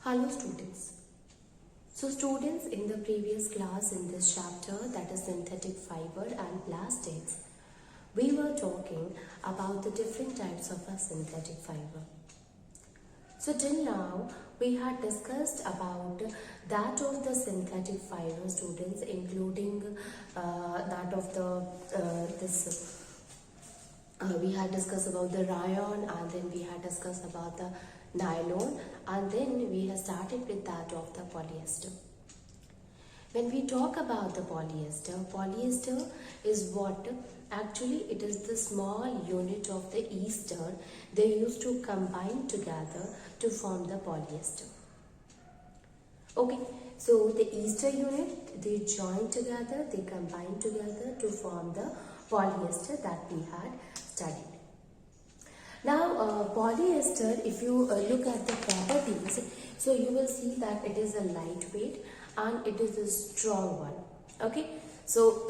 Hello students. So students, in the previous class in this chapter, that is synthetic fiber and plastics, we were talking about the different types of a synthetic fiber. So till now we had discussed about that of the synthetic fiber, students, including that of the we had discussed about the rayon, and then we had discussed about the nylon, and then we have started with that of the polyester. When we talk about the polyester is what actually it is the small unit of the ester they used to combine together to form the polyester. Okay, so the ester unit, they join together, they combine together to form the polyester that we had studied. Now polyester, if you look at the properties, so you will see that it is a lightweight and it is a strong one. Okay, so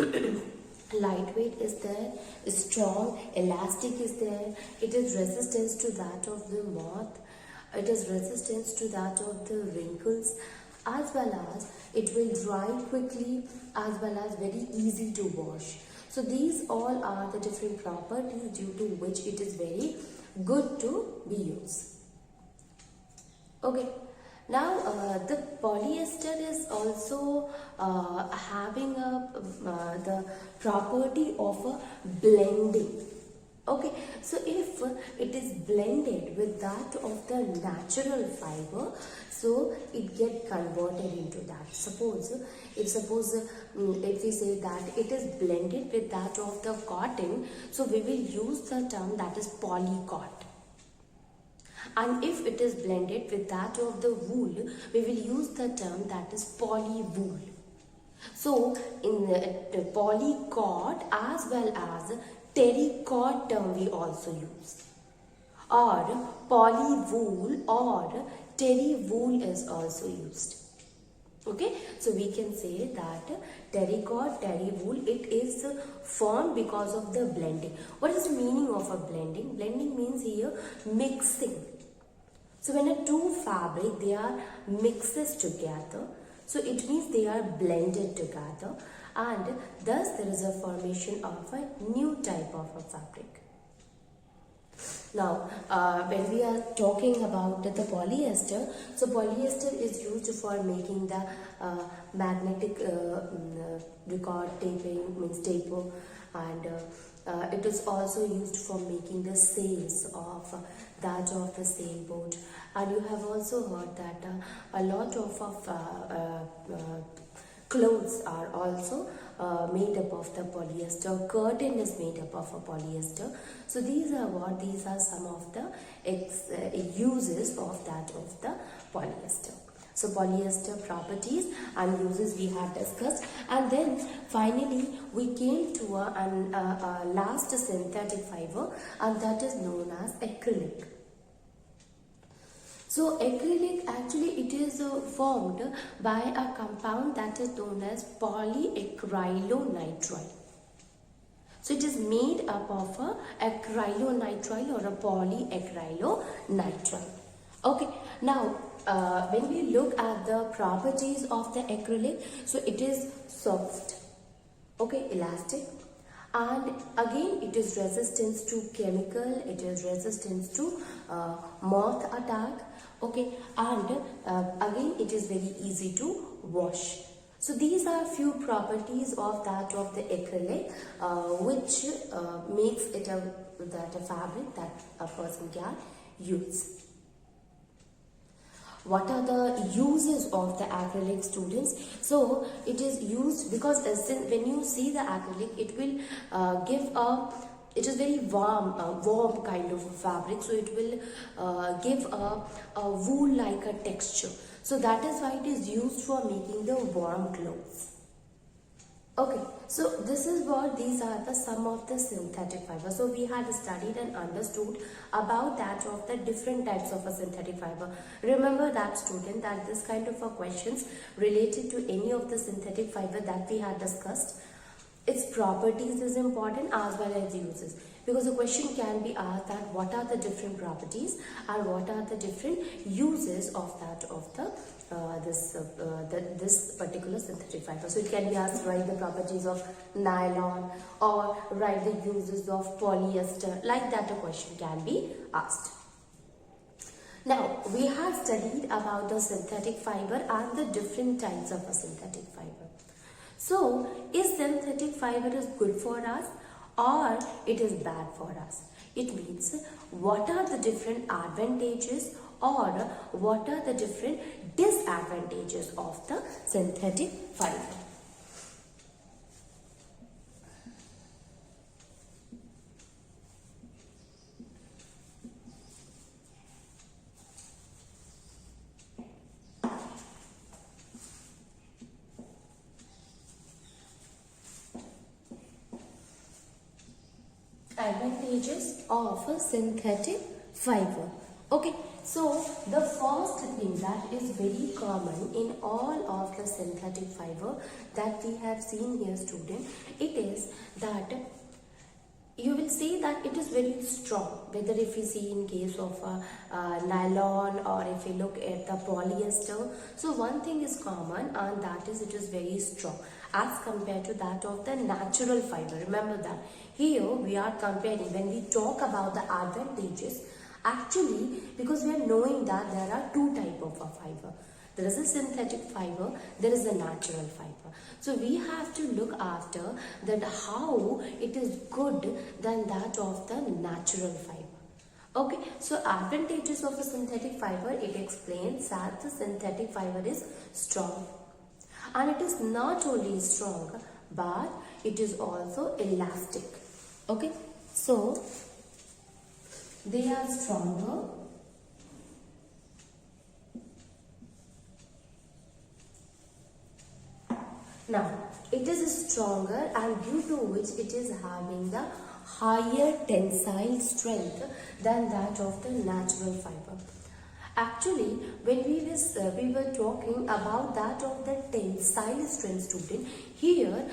lightweight is there, strong, elastic is there, it is resistance to that of the moth, it is resistance to that of the wrinkles, as well as it will dry quickly, as well as very easy to wash. So these all are the different properties due to which it is very good to be used. Okay, now the polyester is also having the property of a blending. Okay, so if it is blended with that of the natural fiber, so it get converted into that. Suppose if we say that it is blended with that of the cotton, so we will use the term that is polycot. And if it is blended with that of the wool, we will use the term that is polywool. So in the polycot as well as terrycot term we also use, or polywool or terrywool is also used. Okay, so we can say that terrycot, terrywool, it is formed because of the blending. What is the meaning of a blending? Blending means here mixing. So when a two fabric, they are mixes together, so it means they are blended together, and thus there is a formation of a new type of a fabric. Now, when we are talking about the polyester, so polyester is used for making the magnetic record taping, means taper, and it is also used for making the sails of that of the sailboat. And you have also heard that a lot of clothes are also made up of the polyester. Curtain is made up of a polyester. So these are some of the uses of that of the polyester. So polyester properties and uses we have discussed, and then finally we came to a last synthetic fiber, and that is known as acrylic. So acrylic, actually it is formed by a compound that is known as polyacrylonitrile. So it is made up of a acrylonitrile or a polyacrylonitrile. Okay, now when we look at the properties of the acrylic, so it is soft, okay, elastic, and again it is resistance to chemical, it is resistance to moth attack, okay, and again it is very easy to wash. So these are few properties of that of the acrylic which makes it a fabric that a person can use. What are the uses of the acrylic, students? So it is used because when you see the acrylic, it will it is very warm kind of a fabric, so it will give a wool like a texture. So that is why it is used for making the warm clothes. Okay, so this is what these are the some of the synthetic fiber. So we had studied and understood about that of the different types of a synthetic fiber. Remember that, student, that this kind of a questions related to any of the synthetic fiber that we had discussed, its properties is important as well as uses. because the question can be asked that what are the different properties and what are the different uses of that of the this particular synthetic fiber. So it can be asked, write the properties of nylon or write the uses of polyester. Like that a question can be asked. Now we have studied about the synthetic fiber and the different types of a synthetic fiber. So is synthetic fiber is good for us or it is bad for us? It means what are the different advantages or what are the different disadvantages of the synthetic fiber. Advantages of a synthetic fiber. Okay, so the first thing that is very common in all of the synthetic fiber that we have seen here, student, it is that you will see that it is very strong, whether if you see in case of nylon or if you look at the polyester. So one thing is common, and that is it is very strong as compared to that of the natural fiber. Remember that here we are comparing when we talk about the advantages, actually, because we are knowing that there are two types of a fiber. There is a synthetic fiber, there is a natural fiber. So we have to look after that how it is good than that of the natural fiber. Okay, so advantages of a synthetic fiber, it explains that the synthetic fiber is strong. And it is not only strong, but it is also elastic. Okay, so they are stronger. Now, it is stronger, and due to which it is having the higher tensile strength than that of the natural fiber. Actually, when we were talking about that of the tensile strength, student, here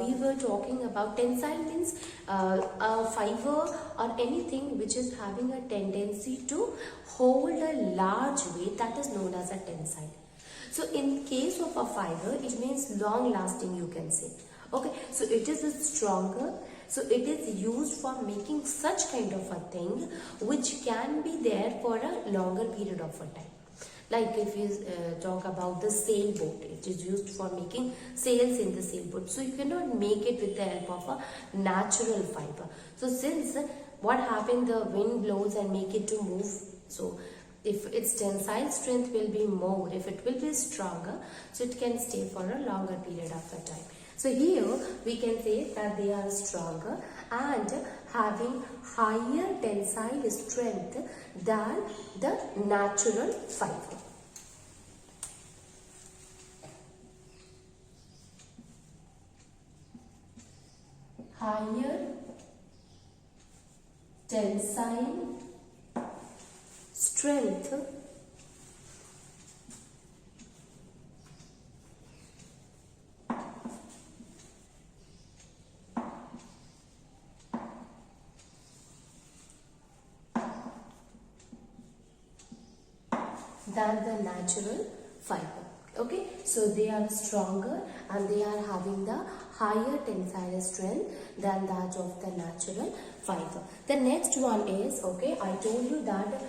we were talking about tensile means a fiber or anything which is having a tendency to hold a large weight, that is known as a tensile. So in case of a fiber, it means long lasting, you can say. Okay, so it is stronger. So it is used for making such kind of a thing which can be there for a longer period of a time. Like if you talk about the sailboat, it is used for making sails in the sailboat. So you cannot make it with the help of a natural fiber. So since what happened, the wind blows and make it to move. So if its tensile strength will be more, if it will be stronger, so it can stay for a longer period of a time. So here we can say that they are stronger and having higher tensile strength than the natural fiber. Higher tensile strength than the natural fiber. Okay, so they are stronger and they are having the higher tensile strength than that of the natural fiber. The next one is, okay, I told you that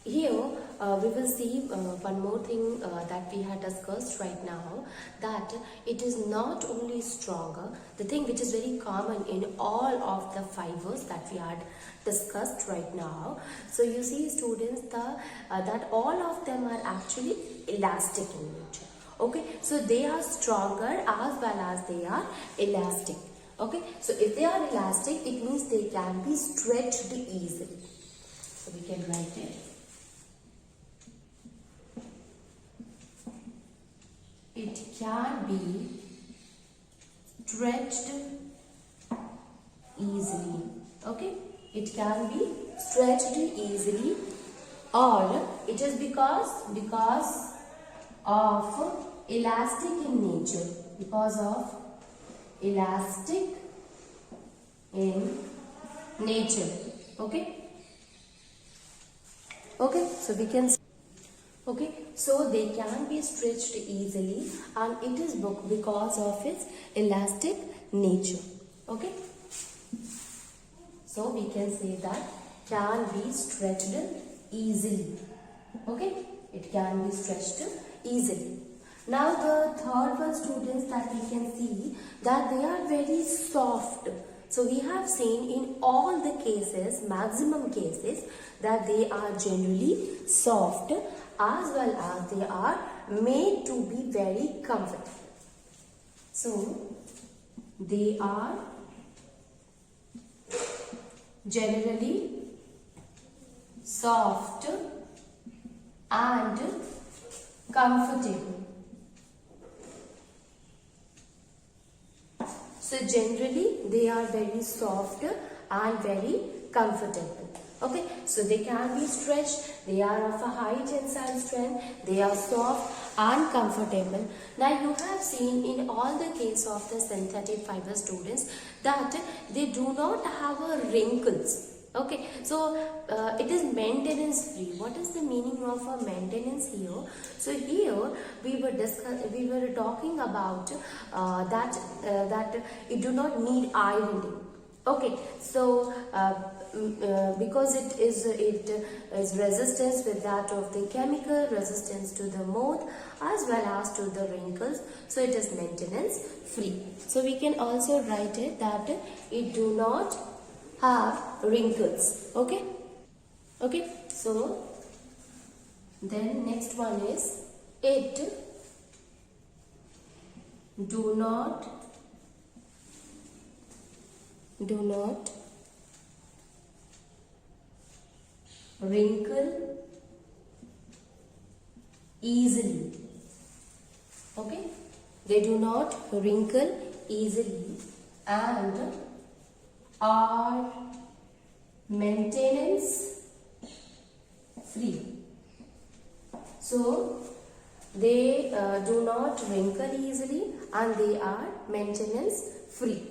here we will see one more thing that we had discussed right now, that it is not only stronger, the thing which is very common in all of the fibers that we had discussed right now. So you see, students, that all of them are actually elastic in nature. Okay, so they are stronger as well as they are elastic. Okay, so if they are elastic, it means they can be stretched easily. So we can write it. It can be stretched easily. Okay, it can be stretched easily, or it is because of elastic in nature. Because of elastic in nature. Okay. Okay, so we can. Okay, so they can be stretched easily, and it is because of its elastic nature. Okay, so we can say that can be stretched easily. Okay, it can be stretched easily. Now the third one, students, that we can see that they are very soft. So we have seen in all the cases, maximum cases, that they are generally soft, as well as they are made to be very comfortable. So they are generally soft and comfortable. So generally they are very soft and very comfortable. Okay, so they can be stretched, they are of a high tensile strength, they are soft and comfortable. Now you have seen in all the case of the synthetic fiber, students, that they do not have a wrinkles. Okay, so it is maintenance free. What is the meaning of a maintenance here? So here we were talking about that it do not need ironing. Okay, so because it is resistance with that of the chemical, resistance to the moth as well as to the wrinkles, so it is maintenance free. So we can also write it that it do not have wrinkles. Okay, okay, so then next one is it do not wrinkle easily. Okay, they do not wrinkle easily and are maintenance free. So they do not wrinkle easily and they are maintenance free.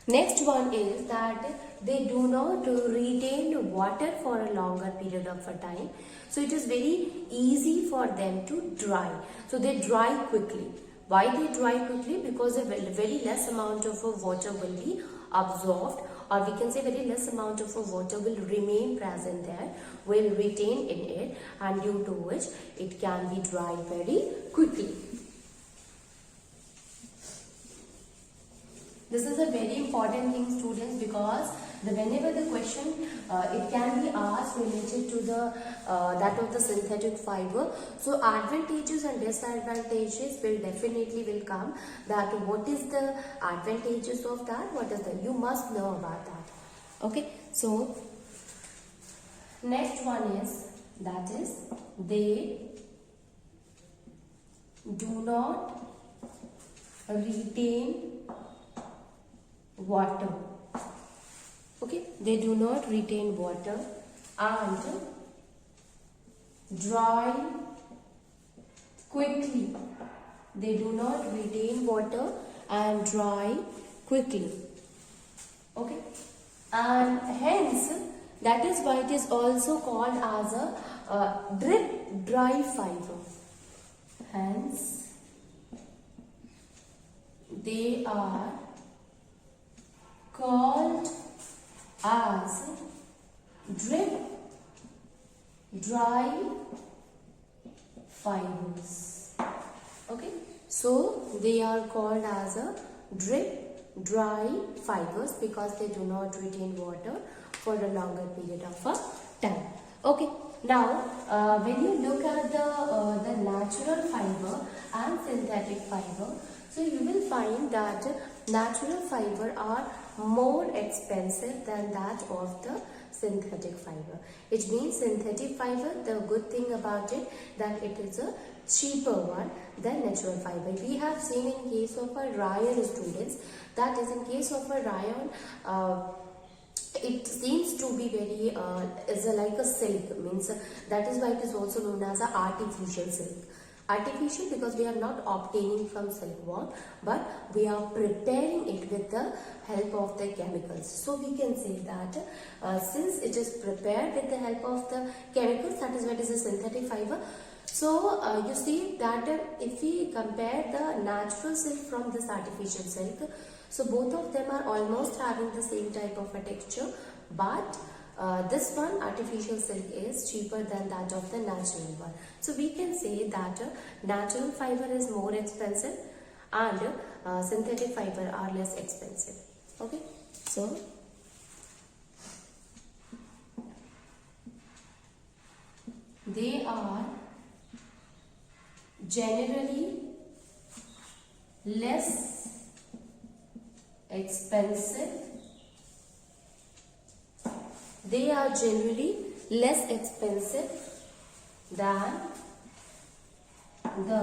Next one is that they do not retain water for a longer period of a time. So it is very easy for them to dry. So they dry quickly. Why they dry quickly? Because a very less amount of water will be absorbed, or we can say very less amount of water will remain present there, will retain in it, and due to which it can be dried very quickly. This is a very important thing, students, because whenever the question it can be asked related to the that of the synthetic fiber. So advantages and disadvantages will definitely come. That what is the advantages of that? What is the, you must know about that. Okay. So next one is that is they do not retain water. Okay, they do not retain water and dry quickly. They do not retain water and dry quickly. Okay, and hence that is why it is also called as a drip dry fiber. Hence they are called as drip dry fibers. Okay, so they are called as a drip dry fibers because they do not retain water for a longer period of time. Okay, now when you look at the natural fiber and synthetic fiber, so you will find that natural fiber are more expensive than that of the synthetic fiber. It means synthetic fiber, the good thing about it that it is a cheaper one than natural fiber. We have seen in case of a rayon, students, that is in case of a rayon, it seems to be very like a silk, means that is why it is also known as a artificial silk. Artificial because we are not obtaining from silkworm, but we are preparing it with the help of the chemicals. So we can say that since it is prepared with the help of the chemicals, that is what is a synthetic fiber. So you see that if we compare the natural silk from this artificial silk, so both of them are almost having the same type of a texture, but this one artificial silk is cheaper than that of the natural one. So we can say that natural fiber is more expensive and synthetic fiber are less expensive. Okay, so they are generally less expensive. They are generally less expensive than the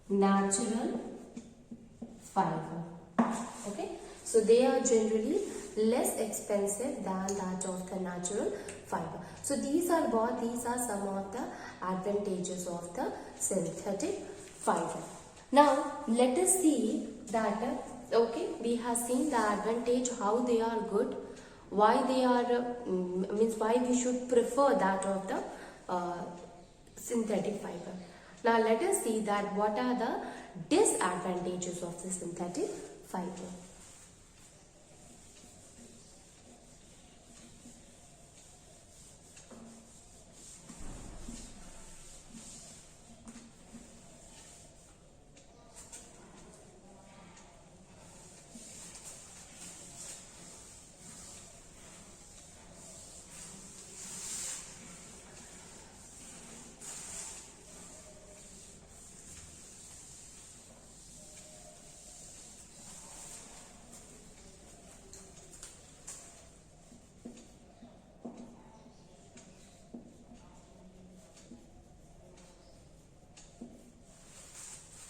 natural fiber. Okay, so they are generally less expensive than that of the natural fiber. So these are some of the advantages of the synthetic fiber. Now let us see that okay, we have seen the advantage, how they are good, why they are means why we should prefer that of the synthetic fiber. Now let us see that what are the disadvantages of the synthetic fiber.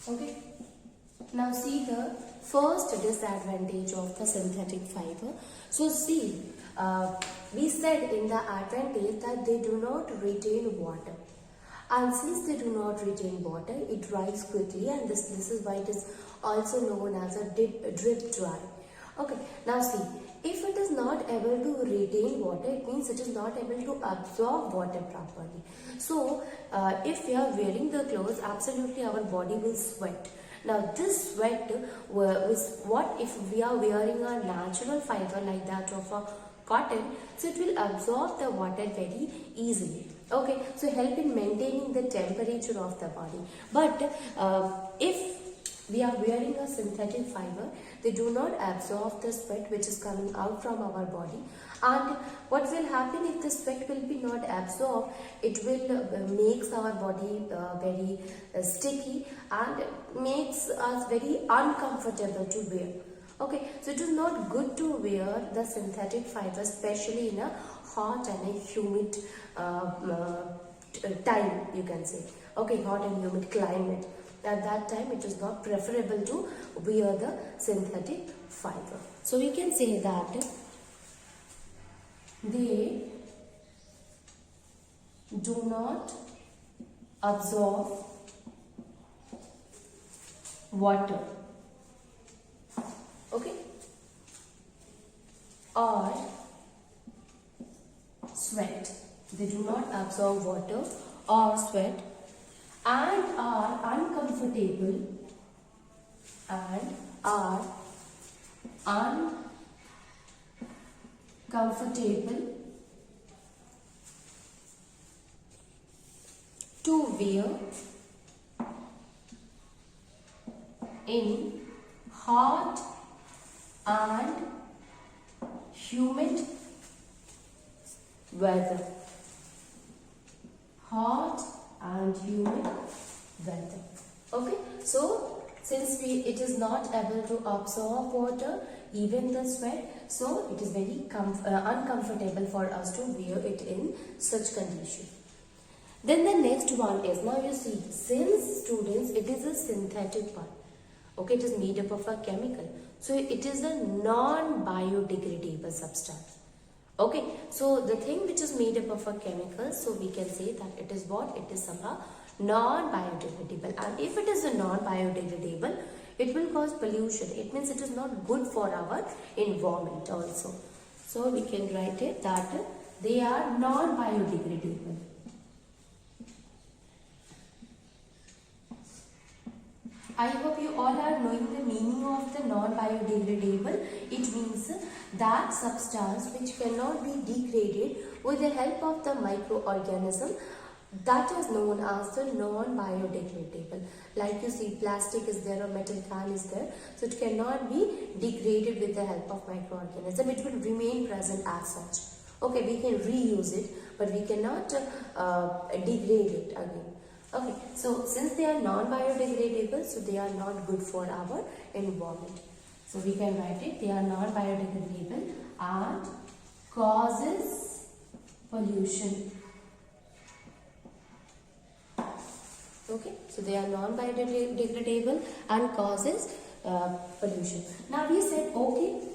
Okay, now see the first disadvantage of the synthetic fiber. So see, we said in the advantage that they do not retain water, and since they do not retain water, it dries quickly, and this is why it is also known as a drip dry. Okay, now see, if it is not able to retain water, it means it is not able to absorb water properly. So if we are wearing the clothes, absolutely our body will sweat. Now this sweat is what if we are wearing a natural fiber like that of a cotton, so it will absorb the water very easily. Okay, so help in maintaining the temperature of the body. But if we are wearing a synthetic fiber, they do not absorb the sweat which is coming out from our body, and what will happen if the sweat will be not absorbed, it will makes our body very sticky and makes us very uncomfortable to wear. Okay, so it is not good to wear the synthetic fiber, especially in a hot and a humid time, you can say. Okay, hot and humid climate. At that time, it is not preferable to wear the synthetic fiber. So we can say that they do not absorb water. Okay, or sweat. They do not absorb water or sweat, and are uncomfortable to wear in hot and humid weather. Hot and humid weather. Okay, so since it is not able to absorb water, even the sweat, so it is very uncomfortable for us to wear it in such condition. Then the next one is, now you see, since students, it is a synthetic one. Okay, it is made up of a chemical, so it is a non-biodegradable substance. Okay, so the thing which is made up of a chemical, so we can say that it is what? It is somehow non-biodegradable. And if it is a non-biodegradable, it will cause pollution. It means it is not good for our environment also. So we can write it that they are non-biodegradable. I hope you all are knowing the meaning of the non-biodegradable. It means that substance which cannot be degraded with the help of the microorganism, that is known as the non-biodegradable. Like you see, plastic is there or metal can is there, so it cannot be degraded with the help of microorganism. It will remain present as such. Okay, we can reuse it, but we cannot degrade it again. Okay, so since they are non-biodegradable, so they are not good for our environment. So we can write it, they are non-biodegradable and causes pollution. Okay, so they are non-biodegradable and causes pollution. Now we said, okay,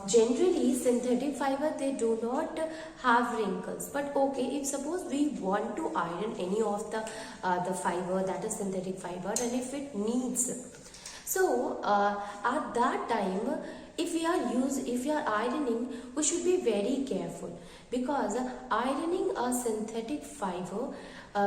generally synthetic fiber, they do not have wrinkles, but okay, if suppose we want to iron any of the fiber, that is synthetic fiber, and if it needs, so at that time, if we are ironing, we should be very careful, because ironing a synthetic fiber,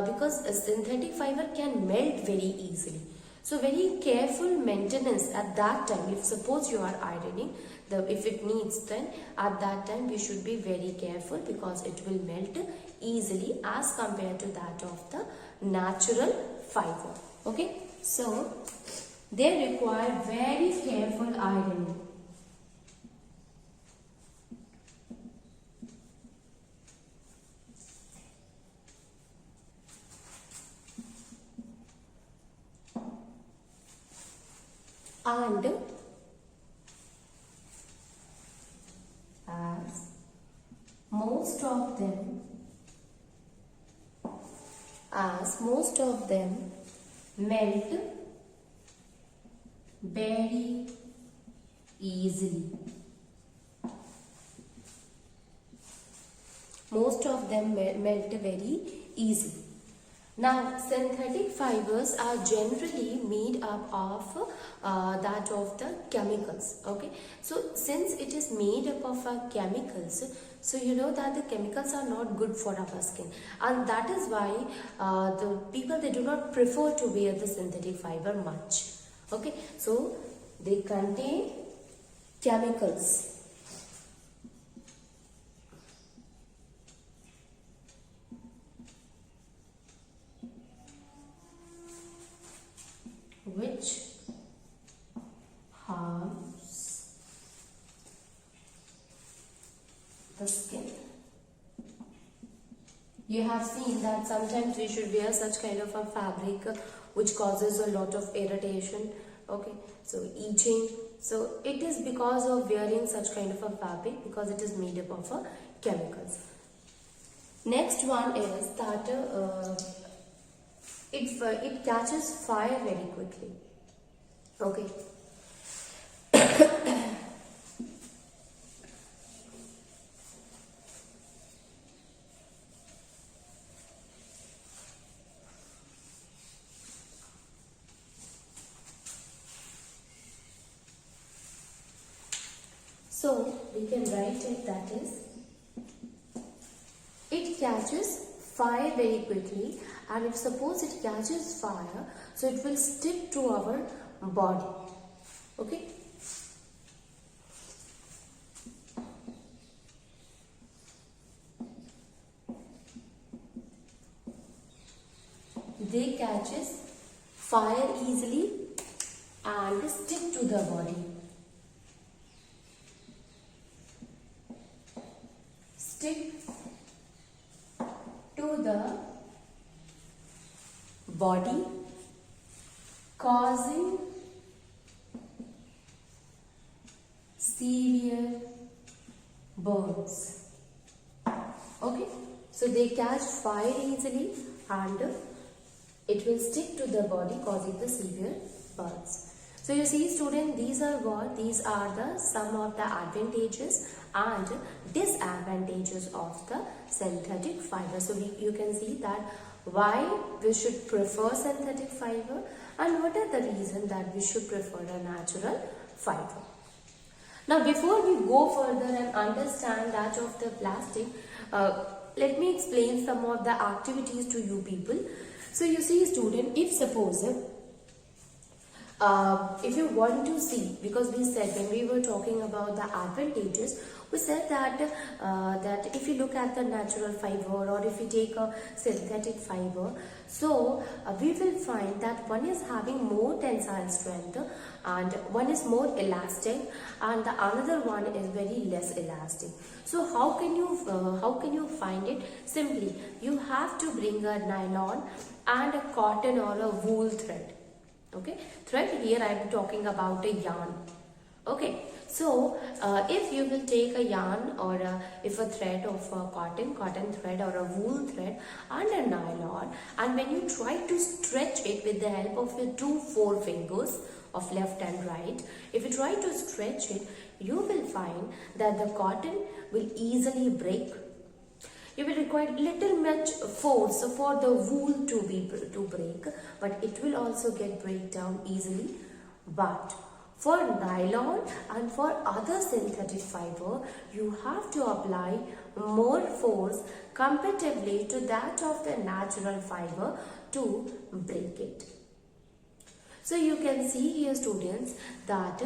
because a synthetic fiber can melt very easily. So very careful maintenance at that time. If suppose you are ironing, if it needs, then at that time we should be very careful, because it will melt easily as compared to that of the natural fiber. Okay, so they require very careful ironing. And as most of them melt very easily. Most of them melt very easily. Now, synthetic fibers are generally made up of that of the chemicals. Okay, so since it is made up of chemicals, so you know that the chemicals are not good for our skin, and that is why the people, they do not prefer to wear the synthetic fiber much. Okay, so they contain chemicals. Which harms the skin. You have seen that sometimes we should wear such kind of a fabric which causes a lot of irritation. Okay, so itching. So it is because of wearing such kind of a fabric, because it is made up of chemicals. Next one is that it catches fire very quickly. Okay. So we can write it, that is, it catches fire very quickly, and if suppose it catches fire, so it will stick to our body. Okay, they catches fire easily and stick to the body. Stick to the body, causing severe burns. Okay, so they catch fire easily and it will stick to the body, causing the severe burns. So you see student, these are what? These are the some of the advantages and disadvantages of the synthetic fiber. So you can see that why we should prefer synthetic fiber and what are the reasons that we should prefer a natural fiber. Now before we go further and understand that of the plastic, let me explain some of the activities to you people. So you see student, if suppose if you want to see, because we said when we were talking about the advantages, we said that that if you look at the natural fiber or if you take a synthetic fiber, so we will find that one is having more tensile strength and one is more elastic and the another one is very less elastic. So how can you find it? Simply you have to bring a nylon and a cotton or a wool thread. Okay, thread here I am talking about a yarn. Okay, so if you will take a yarn or if a thread of cotton thread or a wool thread and a nylon, and when you try to stretch it with the help of your 2 forefingers of left and right, if you try to stretch it, you will find that the cotton will easily break. You will require little much force for the wool to break, but it will also get break down easily. But for nylon and for other synthetic fiber, you have to apply more force comparatively to that of the natural fiber to break it. So you can see here students that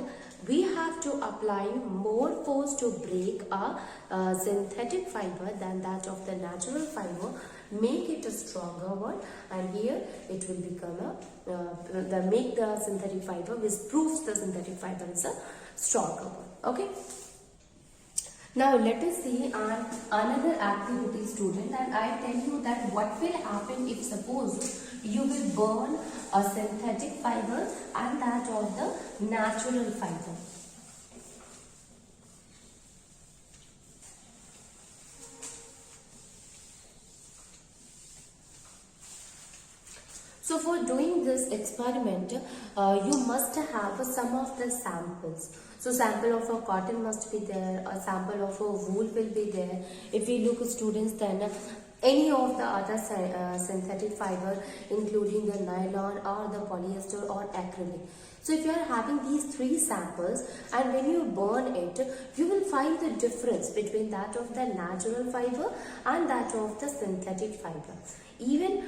we have to apply more force to break a synthetic fiber than that of the natural fiber, make it a stronger one, and here it will become make the synthetic fiber, which proves the synthetic fiber is a stronger one. Okay. Now let us see another activity student, and I tell you that what will happen if suppose you will burn a synthetic fiber and that of the natural fiber. So for doing this experiment, you must have some of the samples. So sample of a cotton must be there, a sample of a wool will be there. If we look at students, then any of the other synthetic fiber, including the nylon or the polyester or acrylic. So if you are having these 3 samples and when you burn it, you will find the difference between that of the natural fiber and that of the synthetic fiber. Even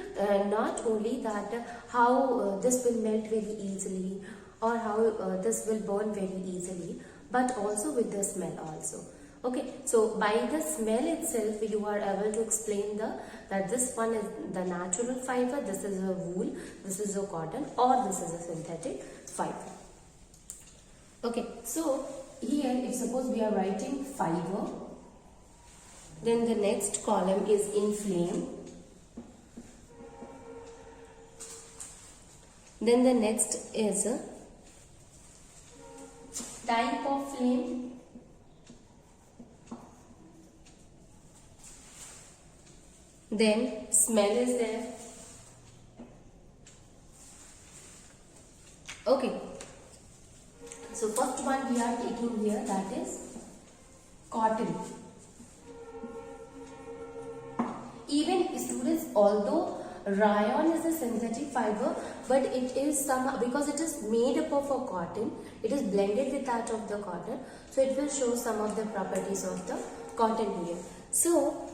not only that how this will melt very easily or how this will burn very easily, but also with the smell also. Okay, so by the smell itself you are able to explain that this one is the natural fiber, this is a wool, this is a cotton, or this is a synthetic fiber. Okay, so here if suppose we are writing fiber, then the next column is inflame. Then the next is a type of flame. Then smell is there. Okay. So first one we are taking here, that is cotton. Even students, although rayon is a synthetic fiber, but it is because it is made up of a cotton, it is blended with that of the cotton, so it will show some of the properties of the cotton here. So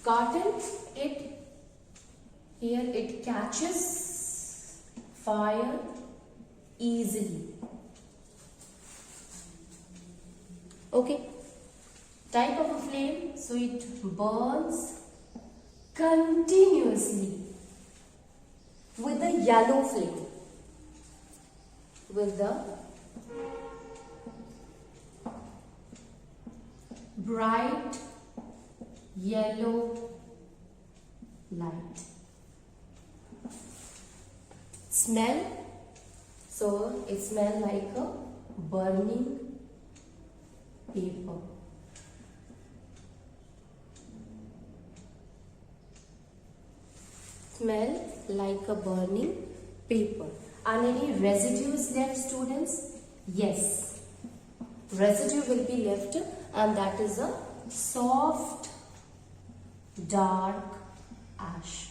cotton, it catches fire easily. Okay, type of a flame, so it burns continuously with a yellow flame, with the bright yellow light. Smell, so it smells like a burning paper. Smell like a burning paper. Are any residues left, students? Yes. Residue will be left, and that is a soft, dark ash.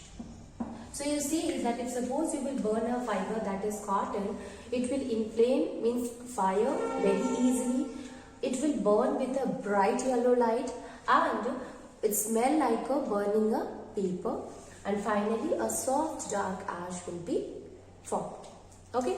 So you see that if suppose you will burn a fiber, that is cotton, it will inflame, means fire very easily. It will burn with a bright yellow light, and it smell like a burning a paper, and finally a soft dark ash will be formed. Okay.